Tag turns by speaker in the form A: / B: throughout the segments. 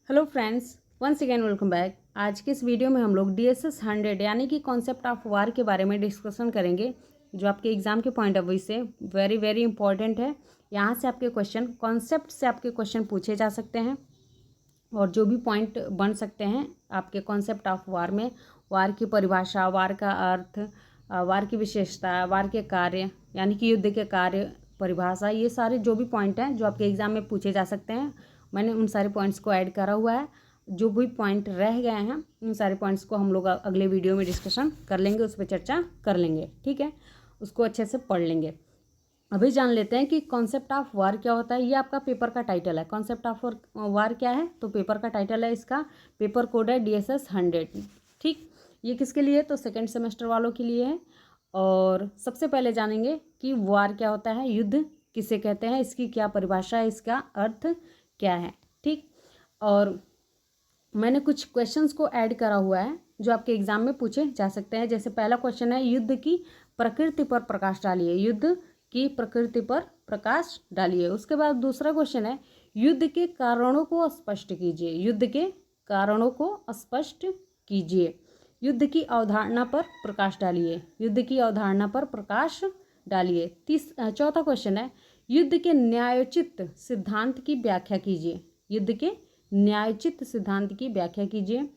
A: Hello friends, once again welcome back. आज के इस वीडियो में हम लोग DSS 100 यानी कि कॉन्सेप्ट ऑफ वार के बारे में डिस्कशन करेंगे, जो आपके एग्जाम के पॉइंट ऑफ व्यू से वेरी वेरी इंपॉर्टेंट है। यहाँ से आपके क्वेश्चन, कॉन्सेप्ट से आपके क्वेश्चन पूछे जा सकते हैं और जो भी पॉइंट बन सकते हैं आपके कॉन्सेप्ट ऑफ वार में, वार की परिभाषा, वार का अर्थ, वार की विशेषता, वार के कार्य यानी कि युद्ध के कार्य, परिभाषा, ये सारे जो भी पॉइंट हैं जो आपके एग्जाम में पूछे जा सकते हैं, मैंने उन सारे पॉइंट्स को ऐड करा हुआ है। जो भी पॉइंट रह गए हैं उन सारे पॉइंट्स को हम लोग अगले वीडियो में डिस्कशन कर लेंगे, उस पर चर्चा कर लेंगे, ठीक है। उसको अच्छे से पढ़ लेंगे। अभी जान लेते हैं कि कॉन्सेप्ट ऑफ वार क्या होता है। ये आपका पेपर का टाइटल है। कॉन्सेप्ट ऑफ वार क्या है, तो पेपर का टाइटल है इसका, पेपर कोड है DSS 100, ठीक। ये किसके लिए, तो सेकेंड सेमेस्टर वालों के लिए है। और सबसे पहले जानेंगे कि वार क्या होता है, युद्ध किसे कहते हैं, इसकी क्या परिभाषा है, इसका अर्थ क्या है, ठीक। और मैंने कुछ क्वेश्चंस को ऐड करा हुआ है जो आपके एग्जाम में पूछे जा सकते हैं। जैसे पहला क्वेश्चन है, युद्ध की प्रकृति पर प्रकाश डालिए। युद्ध की प्रकृति पर प्रकाश डालिए। उसके बाद दूसरा क्वेश्चन है, युद्ध के कारणों को स्पष्ट कीजिए। युद्ध के कारणों को स्पष्ट कीजिए। युद्ध की अवधारणा पर प्रकाश डालिए। युद्ध की अवधारणा पर प्रकाश डालिए। चौथा क्वेश्चन है, युद्ध के न्यायोचित सिद्धांत की व्याख्या कीजिए। युद्ध के न्यायोचित सिद्धांत की व्याख्या कीजिए।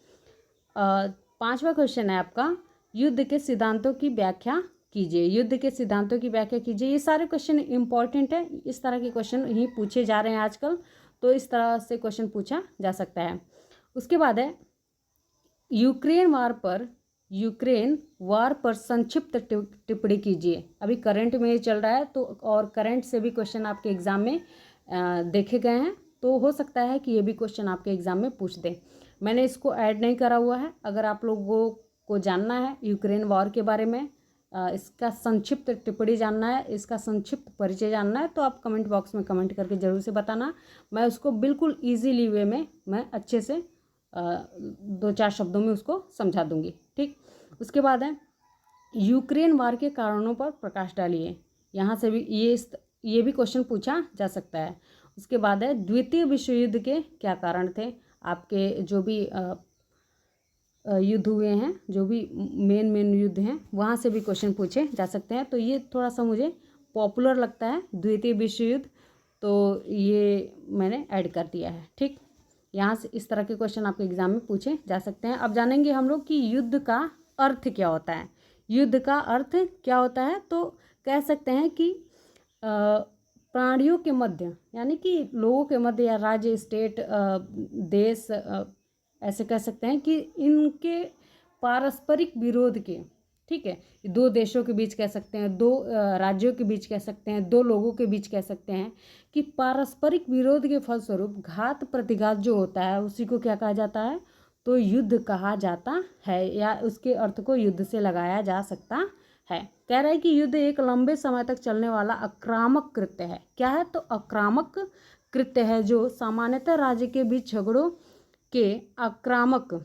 A: पांचवा क्वेश्चन है आपका, युद्ध के सिद्धांतों की व्याख्या कीजिए। युद्ध के सिद्धांतों की व्याख्या कीजिए। ये सारे क्वेश्चन इंपॉर्टेंट है, इस तरह के क्वेश्चन ही पूछे जा रहे हैं आजकल, तो इस तरह से क्वेश्चन पूछा जा सकता है। उसके बाद है, यूक्रेन वार पर संक्षिप्त टिप्पणी कीजिए। अभी करंट में चल रहा है, तो और करंट से भी क्वेश्चन आपके एग्जाम में देखे गए हैं, तो हो सकता है कि ये भी क्वेश्चन आपके एग्जाम में पूछ दे। मैंने इसको ऐड नहीं करा हुआ है। अगर आप लोगों को जानना है यूक्रेन वॉर के बारे में, इसका संक्षिप्त टिप्पणी जानना है, इसका संक्षिप्त परिचय जानना है, तो आप कमेंट बॉक्स में कमेंट करके ज़रूर से बताना। मैं उसको बिल्कुल ईजीली वे में मैं अच्छे से 2-4 शब्दों में उसको समझा दूंगी, ठीक। उसके बाद है, यूक्रेन वार के कारणों पर प्रकाश डालिए। यहाँ से भी ये भी क्वेश्चन पूछा जा सकता है। उसके बाद है, द्वितीय विश्व युद्ध के क्या कारण थे। आपके जो भी युद्ध हुए हैं, जो भी मेन युद्ध हैं, वहाँ से भी क्वेश्चन पूछे जा सकते हैं। तो ये थोड़ा सा मुझे पॉपुलर लगता है, द्वितीय विश्व युद्ध, तो ये मैंने ऐड कर दिया है, ठीक। यहाँ से इस तरह के क्वेश्चन आपके एग्जाम में पूछे जा सकते हैं। अब जानेंगे हम लोग कि युद्ध का अर्थ क्या होता है। युद्ध का अर्थ क्या होता है, तो कह सकते हैं कि प्राणियों के मध्य, यानी कि लोगों के मध्य या राज्य, स्टेट, देश, ऐसे कह सकते हैं कि इनके पारस्परिक विरोध के, ठीक है, दो देशों के बीच कह सकते हैं, दो राज्यों के बीच कह सकते हैं, दो लोगों के बीच कह सकते हैं कि पारस्परिक विरोध के फलस्वरूप घात प्रतिघात जो होता है उसी को क्या कहा जाता है, तो युद्ध कहा जाता है, या उसके अर्थ को युद्ध से लगाया जा सकता है। कह रहा है कि युद्ध एक लंबे समय तक चलने वाला आक्रामक कृत्य है। क्या है, तो आक्रामक कृत्य है जो सामान्यतः राज्य के बीच झगड़ों के आक्रामक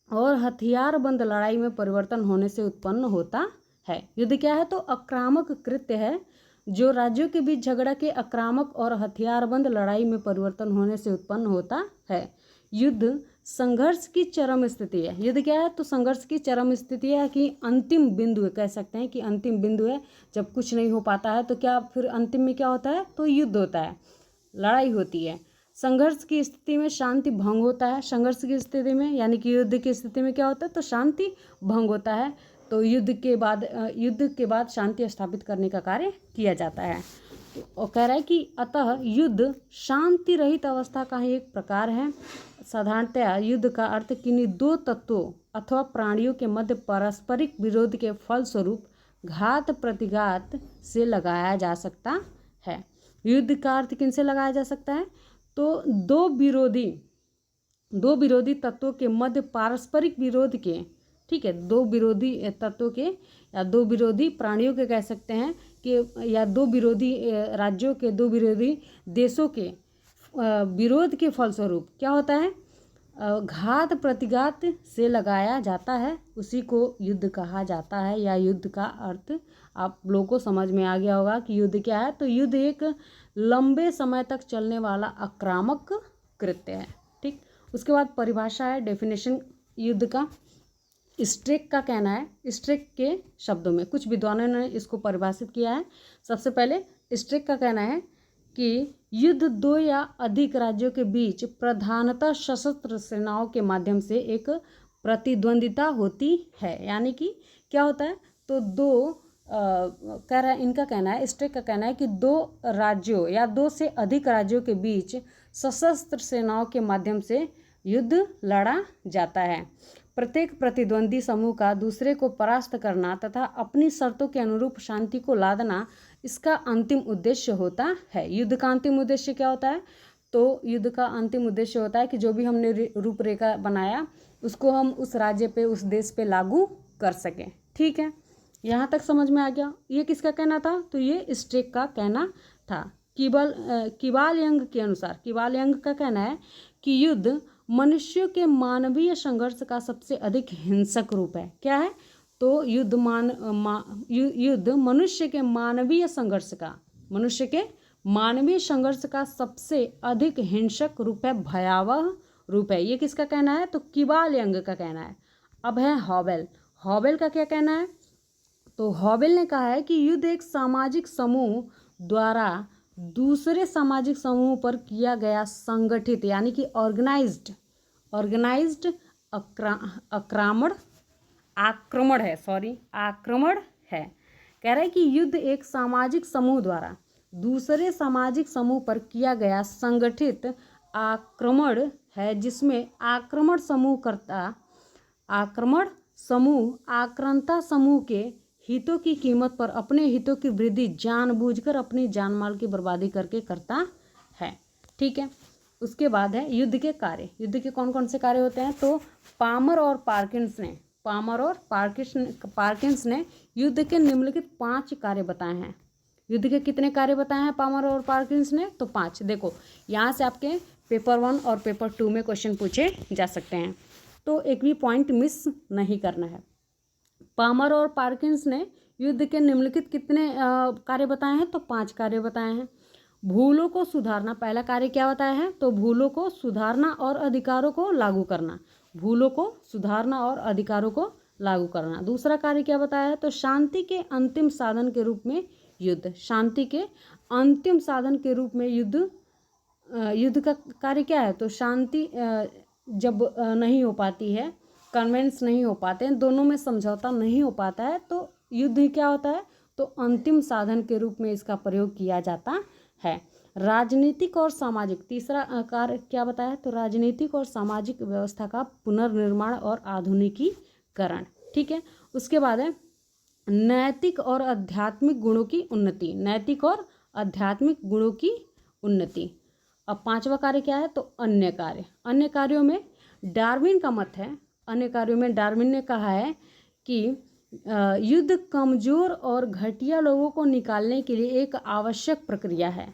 A: और हथियारबंद लड़ाई में परिवर्तन होने से उत्पन्न होता है। युद्ध क्या है, तो आक्रामक कृत्य है जो राज्यों के बीच झगड़ा के आक्रामक और हथियारबंद लड़ाई में परिवर्तन होने से उत्पन्न होता है। युद्ध संघर्ष की चरम स्थिति है। युद्ध क्या है, तो संघर्ष की चरम स्थिति है, कि अंतिम बिंदु है, कह सकते हैं कि अंतिम बिंदु है, जब कुछ नहीं हो पाता है तो क्या फिर अंतिम में क्या होता है, तो युद्ध होता है, लड़ाई होती है। संघर्ष की स्थिति में शांति भंग होता है। संघर्ष की स्थिति में, यानी कि युद्ध की स्थिति में क्या होता है, तो शांति भंग होता है। तो युद्ध के बाद शांति स्थापित करने का कार्य किया जाता है। और कह रहा है कि अतः युद्ध शांति रहित अवस्था का ही एक प्रकार है। साधारणतया युद्ध का अर्थ किन्हीं दो तत्वों अथवा प्राणियों के मध्य पारस्परिक विरोध के फलस्वरूप घात प्रतिघात से लगाया जा सकता है। युद्ध का अर्थ किनसे लगाया जा सकता है, तो दो विरोधी तत्वों के मध्य पारस्परिक विरोध के, ठीक है, दो विरोधी तत्वों के या दो विरोधी प्राणियों के कह सकते हैं कि, या दो विरोधी राज्यों के, दो विरोधी देशों के विरोध के फलस्वरूप क्या होता है, घात प्रतिघात से लगाया जाता है, उसी को युद्ध कहा जाता है। या युद्ध का अर्थ आप लोगों को समझ में आ गया होगा कि युद्ध क्या है, तो युद्ध एक लंबे समय तक चलने वाला आक्रामक कृत्य है, ठीक। उसके बाद परिभाषा है, डेफिनेशन युद्ध का। स्ट्रेक का कहना है, स्ट्रेक के शब्दों में कुछ विद्वानों ने इसको परिभाषित किया है। सबसे पहले स्ट्रेक का कहना है कि युद्ध दो या अधिक राज्यों के बीच प्रधानतः सशस्त्र सेनाओं के माध्यम से एक प्रतिद्वंदिता होती है। यानी कि क्या होता है, तो कह रहा है, इनका कहना है, स्ट्रेक का कहना है कि दो राज्यों या दो से अधिक राज्यों के बीच सशस्त्र सेनाओं के माध्यम से युद्ध लड़ा जाता है। प्रत्येक प्रतिद्वंदी समूह का दूसरे को परास्त करना तथा अपनी शर्तों के अनुरूप शांति को लादना इसका अंतिम उद्देश्य होता है। युद्ध का अंतिम उद्देश्य क्या होता है, तो युद्ध का अंतिम उद्देश्य होता है कि जो भी हमने रूपरेखा बनाया उसको हम उस राज्य पे, उस देश पे लागू कर सकें। ठीक है, यहाँ तक समझ में आ गया। ये किसका कहना था, तो ये स्ट्रेक का कहना था। किबालयंग के अनुसार, किबालयंग का कहना है कि युद्ध मनुष्यों के मानवीय संघर्ष का सबसे अधिक हिंसक रूप है। क्या है, तो युद्ध युद्ध मनुष्य के मानवीय संघर्ष का सबसे अधिक हिंसक रूप है, भयावह रूप है। ये किसका कहना है, तो किबालयंग का कहना है। अब है हॉबेल का क्या कहना है, तो हॉबेल ने कहा है कि युद्ध एक सामाजिक समूह द्वारा दूसरे सामाजिक समूह पर किया गया संगठित यानी कि ऑर्गेनाइज्ड आक्रमण है। कह रहा है कि युद्ध एक सामाजिक समूह द्वारा दूसरे सामाजिक समूह पर किया गया संगठित आक्रमण है, जिसमें आक्रमण समूह आक्रांता समूह के हितों की कीमत पर अपने हितों की वृद्धि जानबूझकर अपनी जानमाल की बर्बादी करके करता है। ठीक है, उसके बाद है युद्ध के कार्य। युद्ध के कौन कौन से कार्य होते हैं, तो पामर और पार्किंस ने युद्ध के निम्नलिखित 5 कार्य बताए हैं। युद्ध के कितने कार्य बताए हैं पामर और पार्किंस ने, तो 5। देखो यहाँ से आपके पेपर 1 और पेपर 2 में क्वेश्चन पूछे जा सकते हैं, तो एक भी पॉइंट मिस नहीं करना है। पामर और पार्किंस ने युद्ध के निम्नलिखित कितने कार्य बताए हैं, तो 5 कार्य बताए हैं। भूलों को सुधारना, पहला कार्य क्या बताया है, तो भूलों को सुधारना और अधिकारों को लागू करना। भूलों को सुधारना और अधिकारों को लागू करना। दूसरा कार्य क्या बताया है, तो शांति के अंतिम साधन के रूप में युद्ध। शांति के अंतिम साधन के रूप में युद्ध का कार्य क्या है, तो शांति जब नहीं हो पाती है, कन्वेंस नहीं हो पाते हैं, दोनों में समझौता नहीं हो पाता है, तो युद्ध क्या होता है, तो अंतिम साधन के रूप में इसका प्रयोग किया जाता है। राजनीतिक और सामाजिक, तीसरा कार्य क्या बताया है, तो राजनीतिक और सामाजिक व्यवस्था का पुनर्निर्माण और आधुनिकीकरण। ठीक है, उसके बाद है नैतिक और आध्यात्मिक गुणों की उन्नति। नैतिक और आध्यात्मिक गुणों की उन्नति। अब 5वां कार्य क्या है, तो अन्य कार्य। अन्य कार्यों में डार्विन का मत है, अन्य कार्यों में डार्विन ने कहा है कि युद्ध कमजोर और घटिया लोगों को निकालने के लिए एक आवश्यक प्रक्रिया है।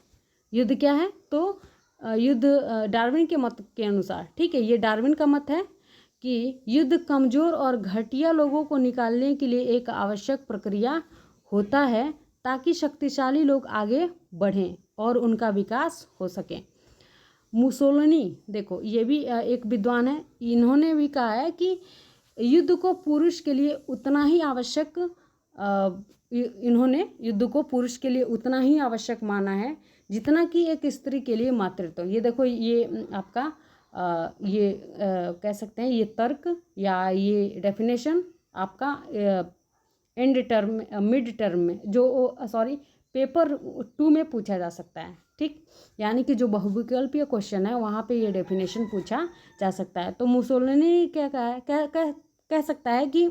A: युद्ध क्या है, तो युद्ध डार्विन के मत के अनुसार, ठीक है, ये डार्विन का मत है कि युद्ध कमजोर और घटिया लोगों को निकालने के लिए एक आवश्यक प्रक्रिया होता है, ताकि शक्तिशाली लोग आगे बढ़ें और उनका विकास हो सके। मुसोलिनी, देखो ये भी एक विद्वान है, इन्होंने भी कहा है कि युद्ध को पुरुष के लिए उतना ही आवश्यक इन्होंने युद्ध को पुरुष के लिए उतना ही आवश्यक माना है जितना कि एक स्त्री के लिए मातृत्व। ये देखो, ये आपका कह सकते हैं, ये तर्क या ये डेफिनेशन आपका मिड टर्म में पेपर 2 में पूछा जा सकता है। ठीक, यानी कि जो बहुविकल्पीय क्वेश्चन है वहाँ पे ये डेफिनेशन पूछा जा सकता है। तो मुसोलिनी क्या कह सकता है कि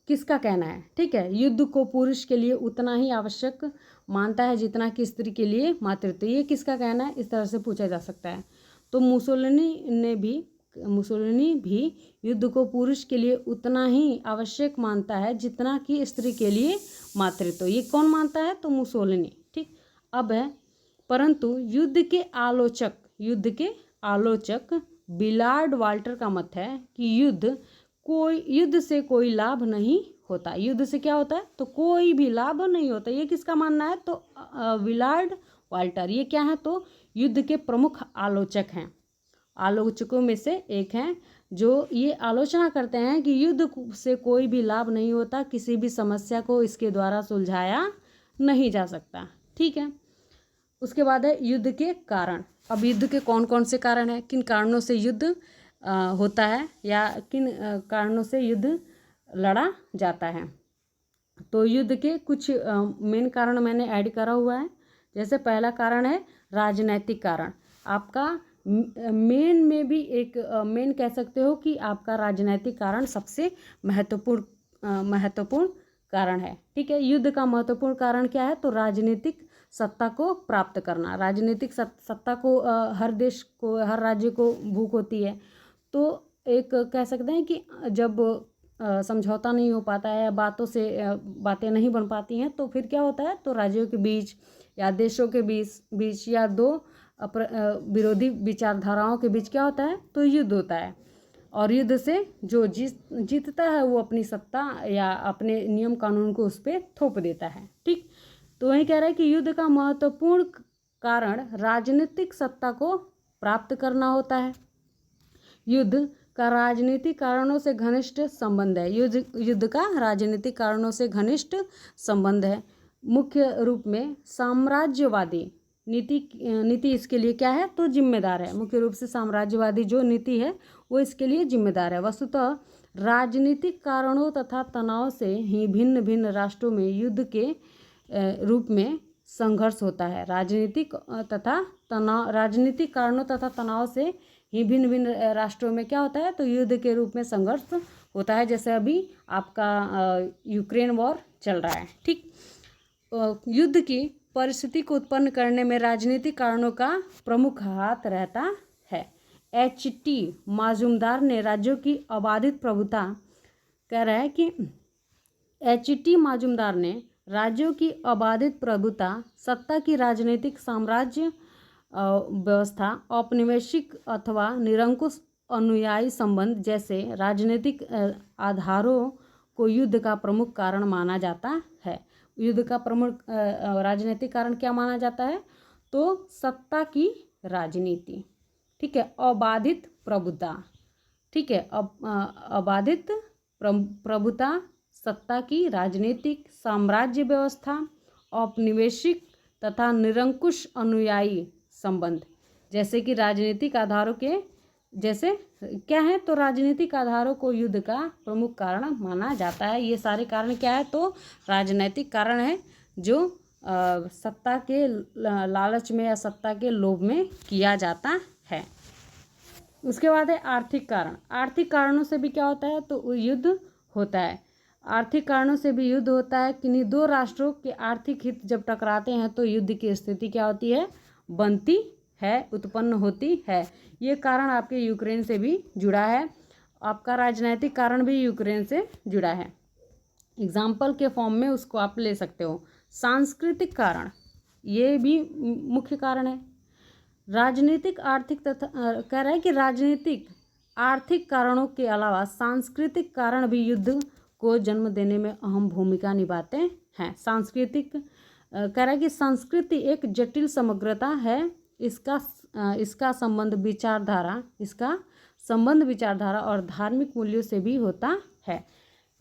A: किसका कहना है, ठीक है, युद्ध को पुरुष के लिए उतना ही आवश्यक मानता है जितना कि स्त्री के लिए मातृत्व। ये किसका कहना है, इस तरह से पूछा जा सकता है। तो मुसोलिनी भी युद्ध को पुरुष के लिए उतना ही आवश्यक मानता है जितना कि स्त्री के लिए मातृत्व। ये कौन मानता है, तो मुसोलिनी। ठीक, अब है परंतु युद्ध के आलोचक बिलार्ड वाल्टर का मत है कि युद्ध से कोई लाभ नहीं होता। युद्ध से क्या होता है, तो कोई भी लाभ नहीं होता। ये किसका मानना है, तो बिलार्ड वाल्टर। ये क्या है, तो युद्ध के प्रमुख आलोचक हैं। आलोचकों में से एक हैं, जो ये आलोचना करते हैं कि युद्ध से कोई भी लाभ नहीं होता, किसी भी समस्या को इसके द्वारा सुलझाया नहीं जा सकता। ठीक है, उसके बाद है युद्ध के कारण। अब युद्ध के कौन कौन से कारण हैं, किन कारणों से युद्ध होता है या किन कारणों से युद्ध लड़ा जाता है। तो युद्ध के कुछ मेन कारण मैंने ऐड करा हुआ है। जैसे पहला कारण है राजनैतिक कारण। आपका मेन में भी एक मेन कह सकते हो कि आपका राजनैतिक कारण सबसे महत्वपूर्ण कारण है। ठीक है, युद्ध का महत्वपूर्ण कारण क्या है, तो राजनीतिक सत्ता को प्राप्त करना। राजनीतिक सत्ता को हर देश को, हर राज्य को भूख होती है। तो एक कह सकते हैं कि जब समझौता नहीं हो पाता है, बातों से बातें नहीं बन पाती हैं, तो फिर क्या होता है, तो राज्यों के बीच या देशों के बीच या दो विरोधी विचारधाराओं के बीच क्या होता है, तो युद्ध होता है। और युद्ध से जो जीतता है वो अपनी सत्ता या अपने नियम कानून को उस पर थोप देता है। ठीक, तो वही कह रहा है कि युद्ध का महत्वपूर्ण कारण राजनीतिक सत्ता को प्राप्त करना होता है। युद्ध का राजनीतिक कारणों से घनिष्ठ संबंध है। युद्ध का राजनीतिक कारणों से घनिष्ठ संबंध है। मुख्य रूप में साम्राज्यवादी नीति इसके लिए क्या है, तो जिम्मेदार है। मुख्य रूप से साम्राज्यवादी जो नीति है वो इसके लिए जिम्मेदार है। वस्तुतः राजनीतिक कारणों तथा तनाव से ही भिन्न भिन्न राष्ट्रों में युद्ध के रूप में संघर्ष होता है। राजनीतिक कारणों तथा तनाव से ही भिन्न भिन्न राष्ट्रों में क्या होता है, तो युद्ध के रूप में संघर्ष होता है। जैसे अभी आपका यूक्रेन वॉर चल रहा है। ठीक, युद्ध की परिस्थिति को उत्पन्न करने में राजनीतिक कारणों का प्रमुख हाथ रहता है। H.T. माजुमदार ने राज्यों की अबाधित प्रभुता कह रहा है कि H.T. माजुमदार ने राज्यों की अबाधित प्रभुता, सत्ता की राजनीतिक साम्राज्य व्यवस्था, औपनिवेशिक अथवा निरंकुश अनुयायी संबंध जैसे राजनीतिक आधारों को युद्ध का प्रमुख कारण माना जाता है। युद्ध का प्रमुख राजनीतिक कारण क्या माना जाता है, तो सत्ता की राजनीति। ठीक है, अबाधित प्रभुता। ठीक है, अबाधित प्रभुता, सत्ता की राजनीतिक साम्राज्य व्यवस्था, औपनिवेशिक तथा निरंकुश अनुयायी संबंध जैसे कि राजनीतिक आधारों के जैसे क्या है, तो राजनीतिक आधारों को युद्ध का प्रमुख कारण माना जाता है। ये सारे कारण क्या है, तो राजनीतिक कारण है जो सत्ता के लालच में या सत्ता के लोभ में किया जाता है। उसके बाद है आर्थिक कारण। आर्थिक कारणों से भी क्या होता है, तो युद्ध होता है। आर्थिक कारणों से भी युद्ध होता है। किन्हीं दो राष्ट्रों के आर्थिक हित जब टकराते हैं तो युद्ध की स्थिति क्या होती है, बनती है, उत्पन्न होती है। ये कारण आपके यूक्रेन से भी जुड़ा है। आपका राजनीतिक कारण भी यूक्रेन से जुड़ा है। एग्जाम्पल के फॉर्म में उसको आप ले सकते हो। सांस्कृतिक कारण, ये भी मुख्य कारण है। राजनीतिक आर्थिक तथा कह रहा है कि राजनीतिक आर्थिक कारणों के अलावा सांस्कृतिक कारण भी युद्ध को जन्म देने में अहम भूमिका निभाते हैं। सांस्कृतिक कह रहा है कि संस्कृति एक जटिल समग्रता है। इसका संबंध विचारधारा और धार्मिक मूल्यों से भी होता है।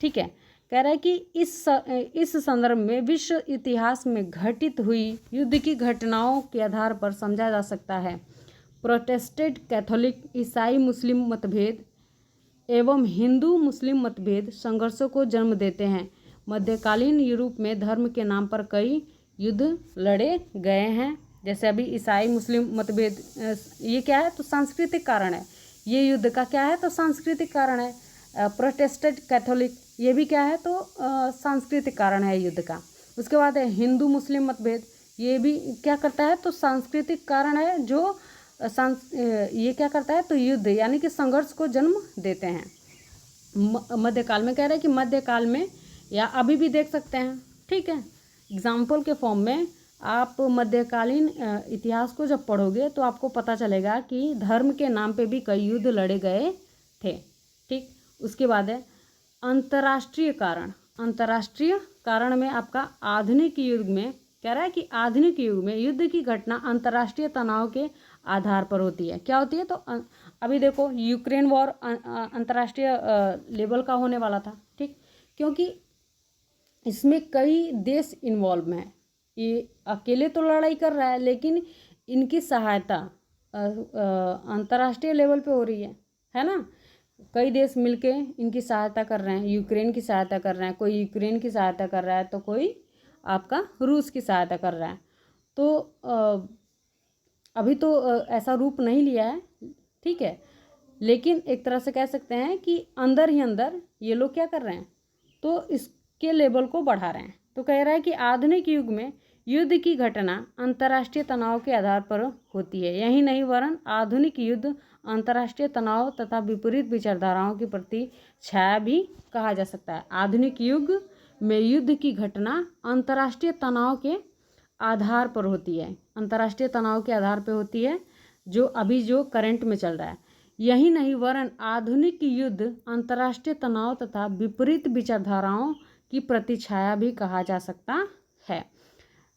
A: ठीक है, कह रहा है कि इस संदर्भ में विश्व इतिहास में घटित हुई युद्ध की घटनाओं के आधार पर समझा जा सकता है। प्रोटेस्टेंट, कैथोलिक, ईसाई मुस्लिम मतभेद एवं हिंदू मुस्लिम मतभेद संघर्षों को जन्म देते हैं। मध्यकालीन यूरोप में धर्म के नाम पर कई युद्ध लड़े गए हैं। जैसे अभी ईसाई मुस्लिम मतभेद, ये क्या है, तो सांस्कृतिक कारण है। ये युद्ध का क्या है, तो सांस्कृतिक कारण है। प्रोटेस्टेंट, कैथोलिक, ये भी क्या है, तो सांस्कृतिक कारण है युद्ध का। उसके बाद है हिंदू मुस्लिम मतभेद, ये भी क्या करता है, तो सांस्कृतिक कारण है जो ये क्या करता है, तो युद्ध यानी कि संघर्ष को जन्म देते हैं। मध्यकाल में कह रहे हैं कि मध्यकाल में या अभी भी देख सकते हैं। ठीक है, एग्जाम्पल के फॉर्म में आप मध्यकालीन इतिहास को जब पढ़ोगे तो आपको पता चलेगा कि धर्म के नाम पे भी कई युद्ध लड़े गए थे। ठीक, उसके बाद है अंतर्राष्ट्रीय कारण। अंतर्राष्ट्रीय कारण में आपका आधुनिक युग में कह रहा है कि आधुनिक युग में युद्ध की घटना अंतर्राष्ट्रीय तनाव के आधार पर होती है। क्या होती है? तो अभी देखो यूक्रेन वॉर अंतर्राष्ट्रीय लेवल का होने वाला था, ठीक, क्योंकि इसमें कई देश इन्वॉल्व हैं। ये अकेले तो लड़ाई कर रहा है, लेकिन इनकी सहायता अंतर्राष्ट्रीय लेवल पे हो रही है ना। कई देश मिलके इनकी सहायता कर रहे हैं, यूक्रेन की सहायता कर रहे हैं, कोई यूक्रेन की सहायता कर रहा है तो कोई आपका रूस की सहायता कर रहा है। तो अभी तो ऐसा रूप नहीं लिया है, ठीक है, लेकिन एक तरह से कह सकते हैं कि अंदर ही अंदर ये लोग क्या कर रहे हैं, तो इसके लेवल को बढ़ा रहे हैं। तो कह रहा है कि आधुनिक युग में युद्ध की घटना अंतर्राष्ट्रीय तनाव के आधार पर होती है। यही नहीं वरन आधुनिक युद्ध अंतर्राष्ट्रीय तनाव तथा विपरीत विचारधाराओं के प्रति छाया भी कहा जा सकता है। आधुनिक युग में युद्ध की घटना अंतर्राष्ट्रीय तनाव के आधार पर होती है, अंतर्राष्ट्रीय तनाव के आधार पर होती है, जो करंट में चल रहा है। यही नहीं वरन आधुनिक युद्ध अंतर्राष्ट्रीय तनाव तथा विपरीत विचारधाराओं की प्रतिछाया भी कहा जा सकता है।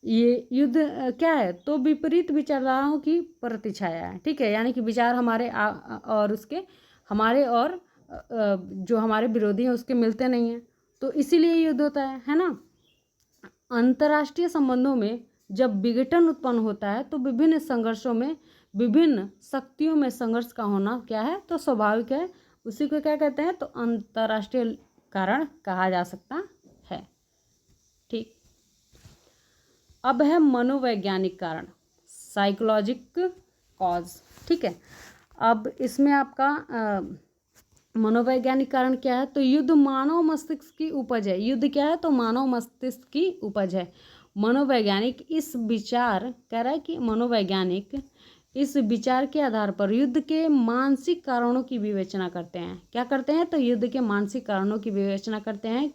A: ये युद्ध क्या है? तो विपरीत विचारधाराओं की प्रतिछाया है, ठीक है, यानी कि विचार हमारे और उसके हमारे और जो हमारे विरोधी हैं उसके मिलते नहीं हैं, तो इसीलिए युद्ध होता है ना। अंतर्राष्ट्रीय संबंधों में जब विघटन उत्पन्न होता है तो विभिन्न संघर्षों में विभिन्न शक्तियों में संघर्ष का होना क्या है? तो स्वाभाविक है। उसी को क्या कहते हैं? तो अंतर्राष्ट्रीय कारण कहा जा सकता है, ठीक। अब है मनोवैज्ञानिक कारण, साइकोलॉजिक कॉज, ठीक है। अब इसमें आपका मनोवैज्ञानिक कारण क्या है? तो युद्ध मानव मस्तिष्क की उपज है। युद्ध क्या है? तो मानव मस्तिष्क की उपज है। मनोवैज्ञानिक इस विचार कह रहा है कि मनोवैज्ञानिक इस विचार के आधार पर युद्ध के मानसिक कारणों की विवेचना करते हैं। क्या करते हैं? तो युद्ध के मानसिक कारणों की विवेचना करते हैं।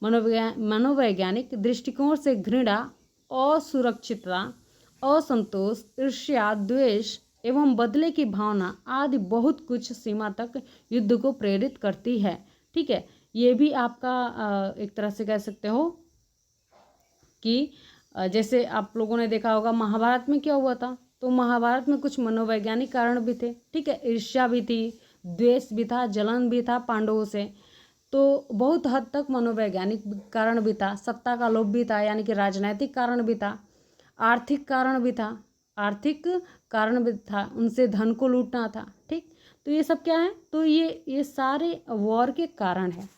A: मनोवैज्ञानिक दृष्टिकोण से घृणा, असुरक्षितता, असंतोष, ईर्ष्या, द्वेष एवं बदले की भावना आदि बहुत कुछ सीमा तक युद्ध को प्रेरित करती है, ठीक है। ये भी आपका एक तरह से कह सकते हो कि जैसे आप लोगों ने देखा होगा महाभारत में क्या हुआ था, तो महाभारत में कुछ मनोवैज्ञानिक कारण भी थे, ठीक है। ईर्ष्या भी थी, द्वेष भी था, जलन भी था पांडवों से, तो बहुत हद तक मनोवैज्ञानिक कारण भी था, सत्ता का लोभ भी था, यानी कि राजनीतिक कारण भी था, आर्थिक कारण भी था, आर्थिक कारण भी था, उनसे धन को लूटना था, ठीक। तो ये सब क्या है? तो ये सारे वॉर के कारण है,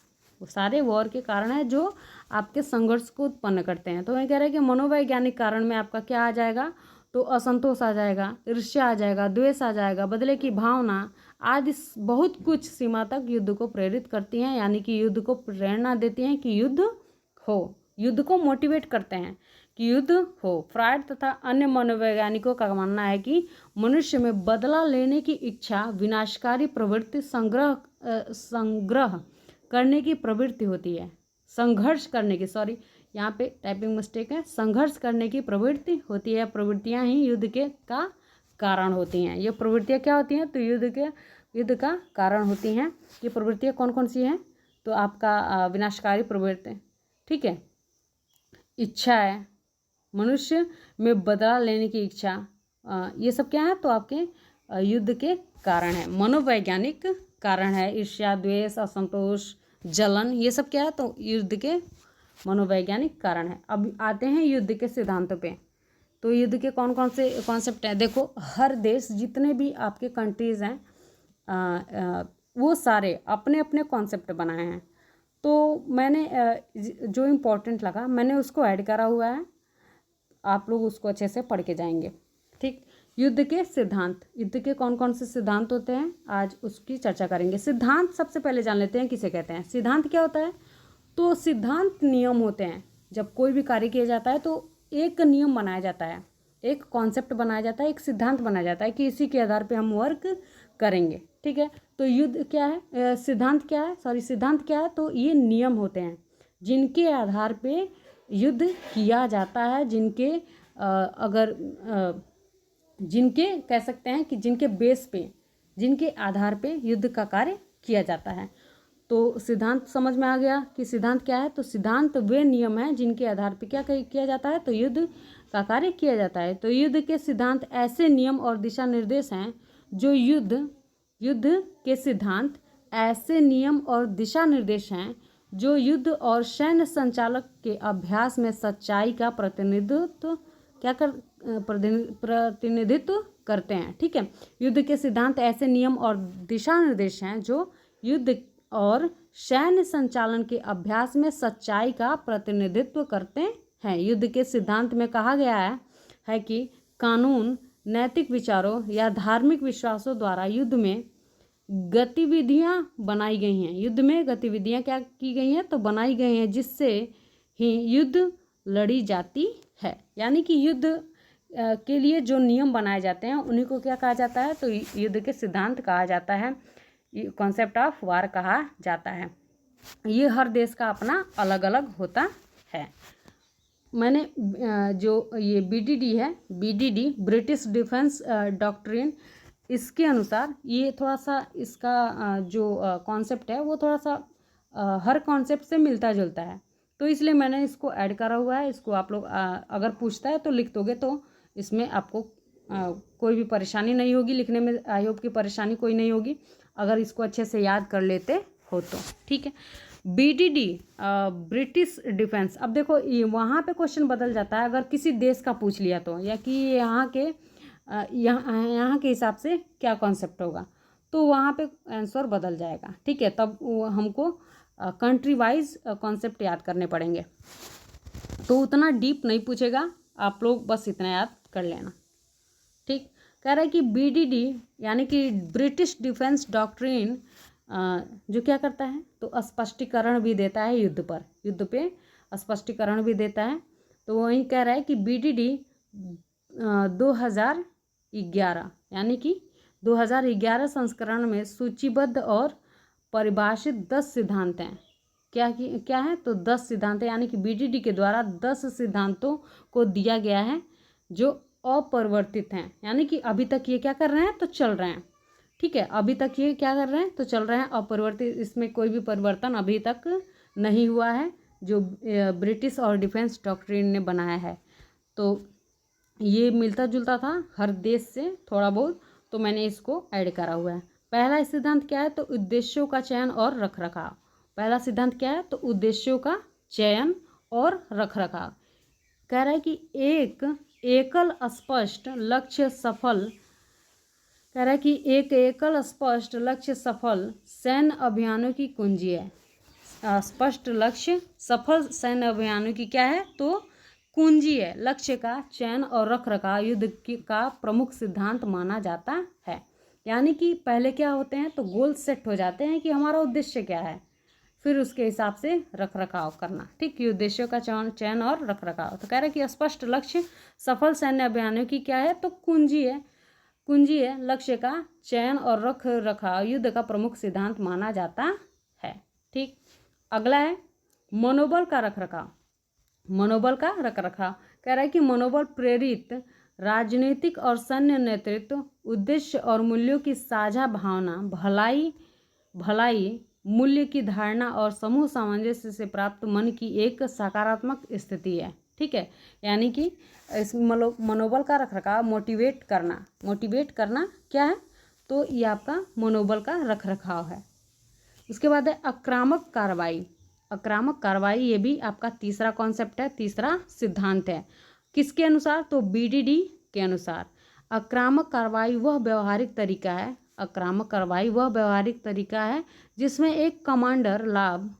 A: वो सारे वॉर के कारण है जो आपके संघर्ष को उत्पन्न करते हैं। तो मैं कह रहा है कि मनोवैज्ञानिक कारण में आपका क्या आ जाएगा? तो असंतोष आ जाएगा, ईर्ष्या आ जाएगा, द्वेष आ जाएगा, बदले की भावना आदि बहुत कुछ सीमा तक युद्ध को प्रेरित करती हैं, यानी कि युद्ध को प्रेरणा देती हैं कि युद्ध हो, युद्ध को मोटिवेट करते हैं कि युद्ध हो। फ्रायड तथा अन्य मनोवैज्ञानिकों का मानना है कि मनुष्य में बदला लेने की इच्छा विनाशकारी प्रवृत्ति संग्रह करने की प्रवृत्ति होती है, संघर्ष करने की, सॉरी यहाँ पे टाइपिंग मिस्टेक है, संघर्ष करने की प्रवृत्ति होती है। प्रवृत्तियाँ ही युद्ध के का कारण होती हैं। ये प्रवृत्तियाँ क्या होती हैं? तो युद्ध का कारण होती हैं। ये प्रवृत्तियाँ कौन कौन सी हैं? तो आपका विनाशकारी प्रवृत्ति, ठीक है, इच्छा है, मनुष्य में बदला लेने की इच्छा, ये सब क्या है? तो आपके युद्ध के कारण है, मनोवैज्ञानिक कारण है। ईर्ष्या, द्वेष, असंतोष, जलन, ये सब क्या है? तो युद्ध के मनोवैज्ञानिक कारण है। अब आते हैं युद्ध के सिद्धांतों पे। तो युद्ध के कौन कौन से कॉन्सेप्ट हैं? देखो, हर देश जितने भी आपके कंट्रीज़ हैं वो सारे अपने अपने कॉन्सेप्ट बनाए हैं। तो मैंने जो इम्पोर्टेंट लगा मैंने उसको ऐड करा हुआ है, आप लोग उसको अच्छे से पढ़ के जाएंगे, ठीक। युद्ध के सिद्धांत, युद्ध के कौन कौन से सिद्धांत होते हैं आज उसकी चर्चा करेंगे। सिद्धांत सबसे पहले जान लेते हैं किसे कहते हैं। सिद्धांत क्या होता है? तो सिद्धांत नियम होते हैं। जब कोई भी कार्य किया जाता है तो एक नियम बनाया जाता है, एक कॉन्सेप्ट बनाया जाता है, एक सिद्धांत बनाया जाता है कि इसी के आधार पे हम वर्क करेंगे, ठीक है। तो युद्ध क्या है? सिद्धांत क्या है? सॉरी, सिद्धांत क्या है? तो ये नियम होते हैं जिनके आधार पे युद्ध किया जाता है, जिनके कह सकते हैं कि जिनके बेस पे, जिनके आधार पे युद्ध का कार्य किया जाता है। तो तो सिद्धांत समझ में आ गया कि सिद्धांत क्या है। तो सिद्धांत वे नियम हैं जिनके आधार पर क्या किया जाता है, तो युद्ध का कार्य किया जाता है। तो युद्ध के सिद्धांत ऐसे नियम और दिशा निर्देश हैं जो युद्ध के सिद्धांत ऐसे नियम और दिशा निर्देश हैं जो युद्ध और सैन्य संचालक के अभ्यास में सच्चाई का प्रतिनिधित्व करते हैं। ठीक है, युद्ध के सिद्धांत ऐसे नियम और दिशा निर्देश हैं जो युद्ध और सैन्य संचालन के अभ्यास में सच्चाई का प्रतिनिधित्व करते हैं। युद्ध के सिद्धांत में कहा गया है कि कानून नैतिक विचारों या धार्मिक विश्वासों द्वारा युद्ध में गतिविधियां बनाई गई हैं। युद्ध में गतिविधियां क्या की गई हैं, तो बनाई गई हैं जिससे ही युद्ध लड़ी जाती है। यानी कि युद्ध के लिए जो नियम बनाए जाते हैं उन्हीं को क्या कहा जाता है, तो युद्ध के सिद्धांत कहा जाता है, कॉन्सेप्ट ऑफ वार कहा जाता है। ये हर देश का अपना अलग अलग होता है। मैंने जो ये BDD है, BDD ब्रिटिश डिफेंस डॉक्ट्रिन, इसके अनुसार ये थोड़ा सा इसका जो कॉन्सेप्ट है वो थोड़ा सा हर कॉन्सेप्ट से मिलता जुलता है, तो इसलिए मैंने इसको ऐड करा हुआ है। इसको आप लोग अगर पूछता है तो लिख दोगे तो इसमें आपको कोई भी परेशानी नहीं होगी, लिखने में आई होप की परेशानी कोई नहीं होगी अगर इसको अच्छे से याद कर लेते हो तो। ठीक है, BDD ब्रिटिश डिफेंस। अब देखो वहाँ पे क्वेश्चन बदल जाता है अगर किसी देश का पूछ लिया तो, या कि यहाँ के हिसाब से क्या कॉन्सेप्ट होगा, तो वहाँ पे आंसर बदल जाएगा। ठीक है, तब हमको कंट्री वाइज कॉन्सेप्ट याद करने पड़ेंगे, तो उतना डीप नहीं पूछेगा, आप लोग बस इतना याद कर लेना। ठीक, कह रहा है कि BDD यानी कि ब्रिटिश डिफेंस डॉक्ट्रिन जो क्या करता है, तो स्पष्टीकरण भी देता है युद्ध पे स्पष्टीकरण भी देता है। तो वहीं कह रहा है कि BDD 2011 यानी कि 2011 संस्करण में सूचीबद्ध और परिभाषित 10 सिद्धांत हैं। क्या है, तो 10 सिद्धांत है, यानी कि BDD के द्वारा 10 सिद्धांतों को दिया गया है जो अपरिवर्तित हैं, यानी कि अभी तक ये क्या कर रहे हैं, तो चल रहे हैं। ठीक है, अभी तक ये क्या कर रहे हैं, तो चल रहे हैं अपरिवर्तित, इसमें कोई भी परिवर्तन अभी तक नहीं हुआ है जो ब्रिटिश और डिफेंस डॉक्ट्रिन ने बनाया है। तो ये मिलता जुलता था हर देश से थोड़ा बहुत, तो मैंने इसको ऐड करा हुआ है। पहला सिद्धांत क्या है, तो उद्देश्यों का चयन और रखरखाव। पहला सिद्धांत क्या है, तो उद्देश्यों का चयन और रखरखाव। कह रहा है कि एक एकल स्पष्ट लक्ष्य सफल सैन्य अभियानों की कुंजी है। स्पष्ट लक्ष्य सफल सैन्य अभियानों की क्या है, तो कुंजी है। लक्ष्य का चयन और रखरखाव युद्ध का प्रमुख सिद्धांत माना जाता है। यानी कि पहले क्या होते हैं, तो गोल सेट हो जाते हैं कि हमारा उद्देश्य क्या है, फिर उसके हिसाब से रखरखाव करना। ठीक, ये उद्देश्यों का चयन और रखरखाव। तो कह रहे हैं कि स्पष्ट लक्ष्य सफल सैन्य अभियानों की क्या है, तो कुंजी है। लक्ष्य का चयन और रखरखाव युद्ध का प्रमुख सिद्धांत माना जाता है। ठीक, अगला है मनोबल का रखरखाव। कह रहा है कि मनोबल प्रेरित राजनीतिक और सैन्य नेतृत्व, उद्देश्य और मूल्यों की साझा भावना, भलाई मूल्य की धारणा और समूह सामंजस्य से प्राप्त मन की एक सकारात्मक स्थिति है। ठीक है, यानी कि इस मनोबल का रखरखाव मोटिवेट करना क्या है, तो ये आपका मनोबल का रखरखाव है। उसके बाद है आक्रामक कार्रवाई। ये भी आपका तीसरा कॉन्सेप्ट है, तीसरा सिद्धांत है। किसके अनुसार, तो BDD के अनुसार आक्रामक कार्रवाई वह व्यवहारिक तरीका है जिसमें एक कमांडर लाभ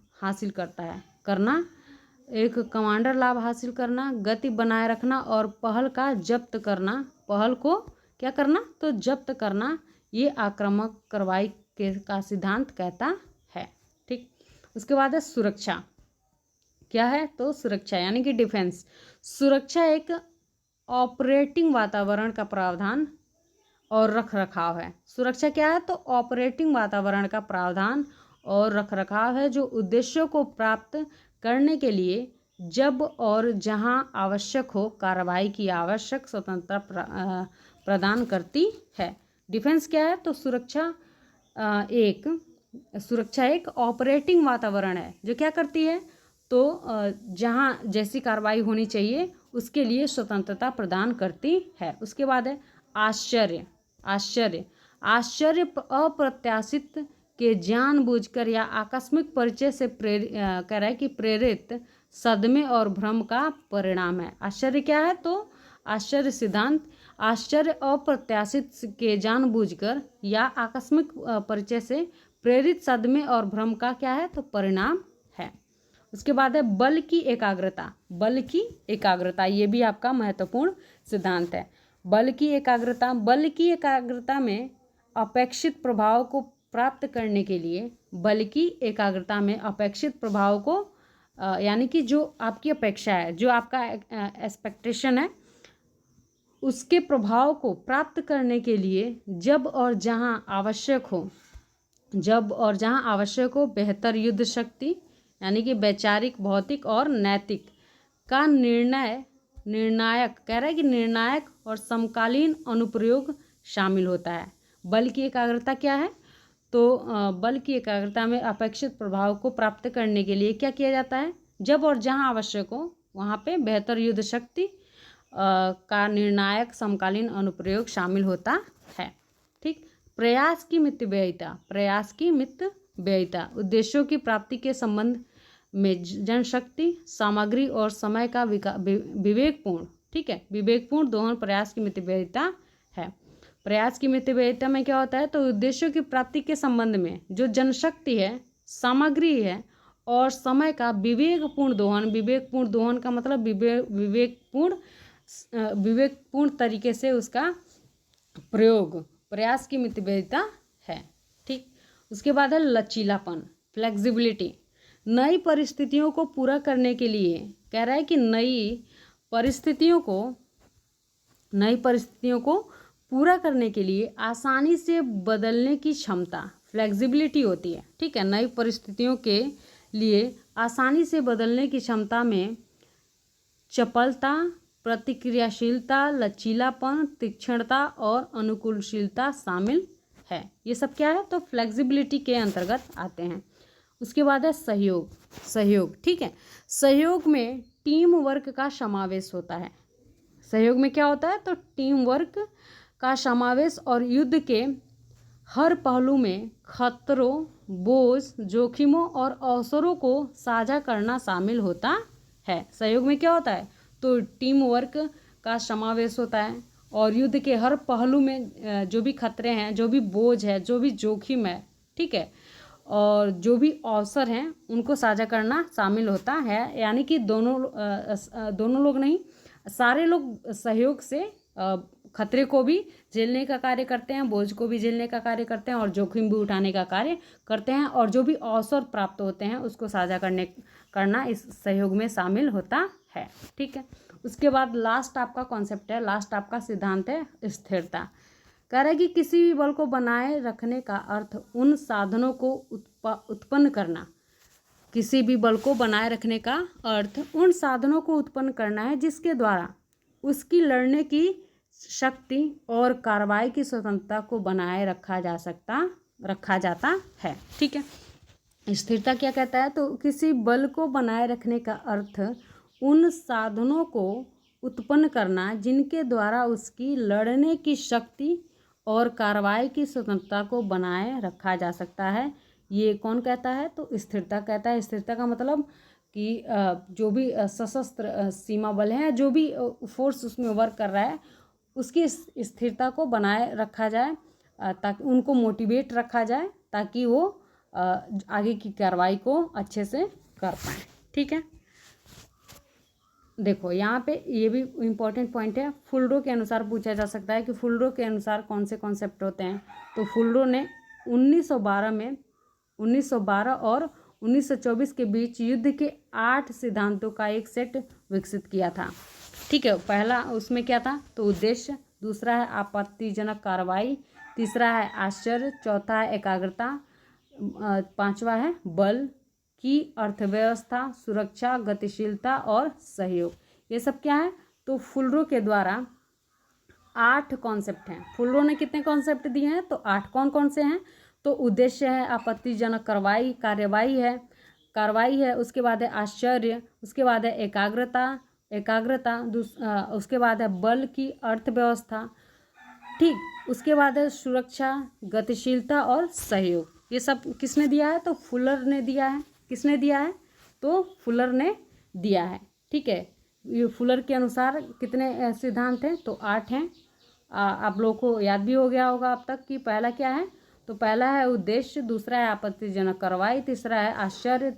A: हासिल करना, गति बनाए रखना और पहल को क्या करना, तो जब्त करना, ये आक्रामक कार्रवाई का सिद्धांत कहता है। ठीक, उसके बाद है सुरक्षा। क्या है, तो सुरक्षा यानी कि डिफेंस। सुरक्षा एक ऑपरेटिंग वातावरण का प्रावधान और रखरखाव है। सुरक्षा क्या है, तो ऑपरेटिंग वातावरण का प्रावधान और रखरखाव है जो उद्देश्यों को प्राप्त करने के लिए जब और जहां आवश्यक हो कार्रवाई की आवश्यक स्वतंत्रता प्रदान करती है। डिफेंस क्या है, तो सुरक्षा एक सुरक्षा एक ऑपरेटिंग वातावरण है जो क्या करती है, तो जहाँ जैसी कार्रवाई होनी चाहिए उसके लिए स्वतंत्रता प्रदान करती है। उसके बाद है आश्चर्य। आश्चर्य आश्चर्य अप्रत्याशित के जानबूझकर या आकस्मिक परिचय से कह रहा है कि प्रेरित सदमे और भ्रम का परिणाम है। आश्चर्य क्या है, तो आश्चर्य सिद्धांत आश्चर्य अप्रत्याशित के जानबूझकर या आकस्मिक परिचय से प्रेरित सदमे और भ्रम का क्या है, तो परिणाम है। उसके बाद है बल की एकाग्रता। बल की एकाग्रता ये भी आपका महत्वपूर्ण सिद्धांत है। बल की एकाग्रता, बल की एकाग्रता में अपेक्षित प्रभाव को प्राप्त करने के लिए, बल की एकाग्रता में अपेक्षित प्रभाव को यानी कि जो आपकी अपेक्षा है, जो आपका एक्सपेक्टेशन है, उसके प्रभाव को प्राप्त करने के लिए जब और जहां आवश्यक हो बेहतर युद्ध शक्ति यानी कि वैचारिक, भौतिक और नैतिक का निर्णायक कह रहा है कि निर्णायक और समकालीन अनुप्रयोग शामिल होता है। बल की एकाग्रता क्या है, तो बल की एकाग्रता में अपेक्षित प्रभाव को प्राप्त करने के लिए क्या किया जाता है, जब और जहां आवश्यक हो वहां पे बेहतर युद्ध शक्ति का निर्णायक समकालीन अनुप्रयोग शामिल होता है। ठीक। प्रयास की मितव्ययिता। प्रयास की मितव्ययिता उद्देश्यों की प्राप्ति के संबंध में जनशक्ति, सामग्री और समय का विवेकपूर्ण, ठीक है, विवेकपूर्ण दोहन प्रयास की मितव्ययिता है। प्रयास की मितव्ययिता में क्या होता है, तो उद्देश्यों की प्राप्ति के संबंध में जो जनशक्ति है, सामग्री है और समय का विवेकपूर्ण दोहन। विवेकपूर्ण दोहन का मतलब विवेकपूर्ण तरीके से उसका प्रयोग, प्रयास की मितव्ययिता है। ठीक। उसके बाद है लचीलापन, फ्लेक्सिबिलिटी। नई परिस्थितियों को पूरा करने के लिए कह रहा है कि नई परिस्थितियों को पूरा करने के लिए आसानी से बदलने की क्षमता, फ्लेक्सिबिलिटी होती है। ठीक है। नई परिस्थितियों के लिए आसानी से बदलने की क्षमता में चपलता, प्रतिक्रियाशीलता, लचीलापन, तीक्ष्णता और अनुकूलशीलता शामिल है। ये सब क्या है, तो फ्लेक्सिबिलिटी के अंतर्गत आते हैं। उसके बाद है सहयोग। सहयोग, ठीक है। सहयोग में टीम वर्क का समावेश होता है। सहयोग में क्या होता है, तो टीम वर्क का समावेश और युद्ध के हर पहलू में खतरों, बोझ, जोखिमों और अवसरों को साझा करना शामिल होता है। सहयोग में क्या होता है, तो टीम वर्क का समावेश होता है और युद्ध के हर पहलू में जो भी खतरे हैं, जो भी बोझ है, जो भी जोखिम है, ठीक है, और जो भी अवसर हैं उनको साझा करना शामिल होता है। यानी कि दोनों लोग नहीं, सारे लोग सहयोग से खतरे को भी झेलने का कार्य करते हैं, बोझ को भी झेलने का कार्य करते हैं और जोखिम भी उठाने का कार्य करते हैं, और जो भी अवसर प्राप्त होते हैं उसको साझा करना इस सहयोग में शामिल होता है। ठीक है। उसके बाद लास्ट आपका कॉन्सेप्ट है, लास्ट आपका सिद्धांत है स्थिरता। कह रहा है कि किसी भी बल को बनाए रखने का अर्थ उन साधनों को उत्पन्न करना, किसी भी बल को बनाए रखने का अर्थ उन साधनों को उत्पन्न करना है जिसके द्वारा उसकी लड़ने की शक्ति और कार्रवाई की स्वतंत्रता को बनाए रखा जाता है। ठीक है। स्थिरता क्या कहता है, तो किसी बल को बनाए रखने का अर्थ उन साधनों को उत्पन्न करना जिनके द्वारा उसकी लड़ने की शक्ति और कार्रवाई की स्वतंत्रता को बनाए रखा जा सकता है। ये कौन कहता है, तो स्थिरता कहता है। स्थिरता का मतलब कि जो भी सशस्त्र सीमा बल है, जो भी फोर्स उसमें वर्क कर रहा है, उसकी स्थिरता को बनाए रखा जाए, ताकि उनको मोटिवेट रखा जाए, ताकि वो आगे की कार्रवाई को अच्छे से कर पाए। ठीक है। देखो यहाँ पे ये भी इम्पोर्टेंट पॉइंट है, फुलरो के अनुसार पूछा जा सकता है कि फुलरो के अनुसार कौन से कॉन्सेप्ट होते हैं। तो फुलरो ने 1912 और 1924 के बीच युद्ध के 8 सिद्धांतों का एक सेट विकसित किया था। ठीक है। पहला उसमें क्या था, तो उद्देश्य, दूसरा है आपत्तिजनक कार्रवाई, तीसरा है आश्चर्य, चौथा है एकाग्रता, पांचवा है बल की अर्थव्यवस्था, सुरक्षा, गतिशीलता और सहयोग। ये सब क्या है, तो फुलरो के द्वारा 8 कॉन्सेप्ट हैं। फुलरो ने कितने कॉन्सेप्ट दिए हैं, तो 8। कौन कौन से हैं, तो उद्देश्य है आपत्तिजनक कार्यवाही है। उसके बाद है आश्चर्य, उसके बाद है एकाग्रता, उसके बाद है बल की अर्थव्यवस्था, ठीक। उसके बाद है सुरक्षा, गतिशीलता और सहयोग। ये सब किसने दिया है? तो फुलर ने दिया है। किसने दिया है? तो फुलर ने दिया है, ठीक है। ये फुलर के अनुसार कितने सिद्धांत हैं? तो 8 हैं। आप लोगों को याद भी हो गया होगा अब तक कि पहला क्या है। तो पहला है उद्देश्य, दूसरा है आपत्तिजनक कार्रवाई, तीसरा है आश्चर्य,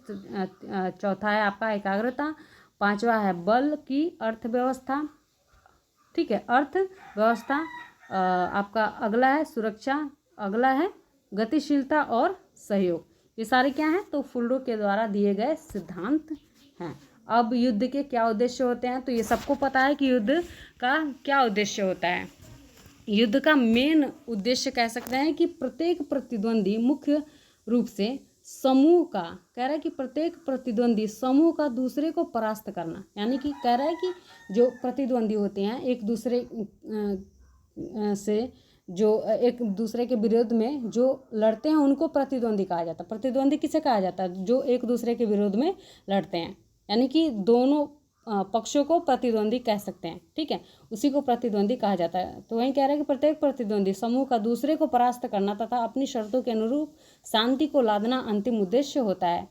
A: चौथा है आपका एकाग्रता, पांचवा है बल की अर्थव्यवस्था, ठीक है, अर्थव्यवस्था। आपका अगला है सुरक्षा, अगला है गतिशीलता और सहयोग। ये सारे क्या हैं? तो फुलर के द्वारा दिए गए सिद्धांत हैं। अब युद्ध के क्या उद्देश्य होते हैं? तो ये सबको पता है कि युद्ध का क्या उद्देश्य होता है। युद्ध का मेन उद्देश्य कह सकते हैं कि प्रत्येक प्रतिद्वंदी मुख्य रूप से समूह का, कह रहा है कि प्रत्येक प्रतिद्वंदी समूह का दूसरे को परास्त करना, यानी कि कह रहा है कि जो प्रतिद्वंदी होते हैं एक दूसरे से, जो एक दूसरे के विरोध में जो लड़ते हैं उनको प्रतिद्वंदी कहा जाता है। प्रतिद्वंदी किसे कहा जाता है? जो एक दूसरे के विरोध में लड़ते हैं, यानी कि दोनों पक्षों को प्रतिद्वंदी कह सकते हैं, ठीक है, उसी को प्रतिद्वंदी कहा जाता है। तो वहीं कह रहा है कि प्रत्येक प्रतिद्वंदी समूह का दूसरे को परास्त करना तथा अपनी शर्तों के अनुरूप शांति को लादना अंतिम उद्देश्य होता है।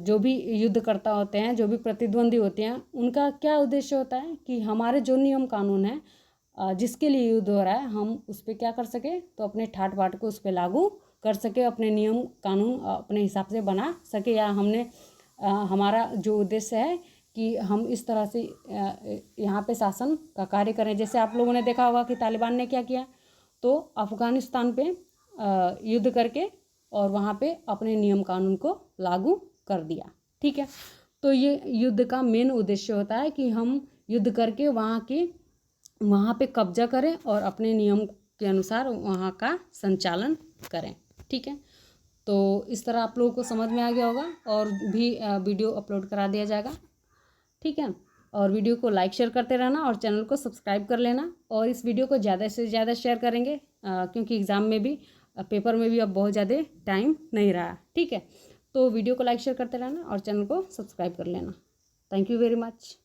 A: जो भी युद्ध करता होते हैं, जो भी प्रतिद्वंदी होते हैं, उनका क्या उद्देश्य होता है कि हमारे जो नियम कानून है जिसके लिए युद्ध हो रहा है, हम उस पर क्या कर सके, तो अपने ठाट बाट को उस पर लागू कर सके, अपने नियम कानून अपने हिसाब से बना सके, या हमने हमारा जो उद्देश्य है कि हम इस तरह से यहाँ पे शासन का कार्य करें। जैसे आप लोगों ने देखा होगा कि तालिबान ने क्या किया, तो अफ़गानिस्तान पे युद्ध करके और वहाँ पे अपने नियम कानून को लागू कर दिया, ठीक है। तो ये युद्ध का मेन उद्देश्य होता है कि हम युद्ध करके वहाँ पे कब्जा करें और अपने नियम के अनुसार वहाँ का संचालन करें, ठीक है। तो इस तरह आप लोगों को समझ में आ गया होगा, और भी वीडियो अपलोड करा दिया जाएगा, ठीक है। और वीडियो को लाइक शेयर करते रहना और चैनल को सब्सक्राइब कर लेना, और इस वीडियो को ज़्यादा से ज़्यादा शेयर करेंगे क्योंकि एग्ज़ाम में भी पेपर में भी अब बहुत ज़्यादा टाइम नहीं रहा, ठीक है। तो वीडियो को लाइक शेयर करते रहना और चैनल को सब्सक्राइब कर लेना। Thank you very much.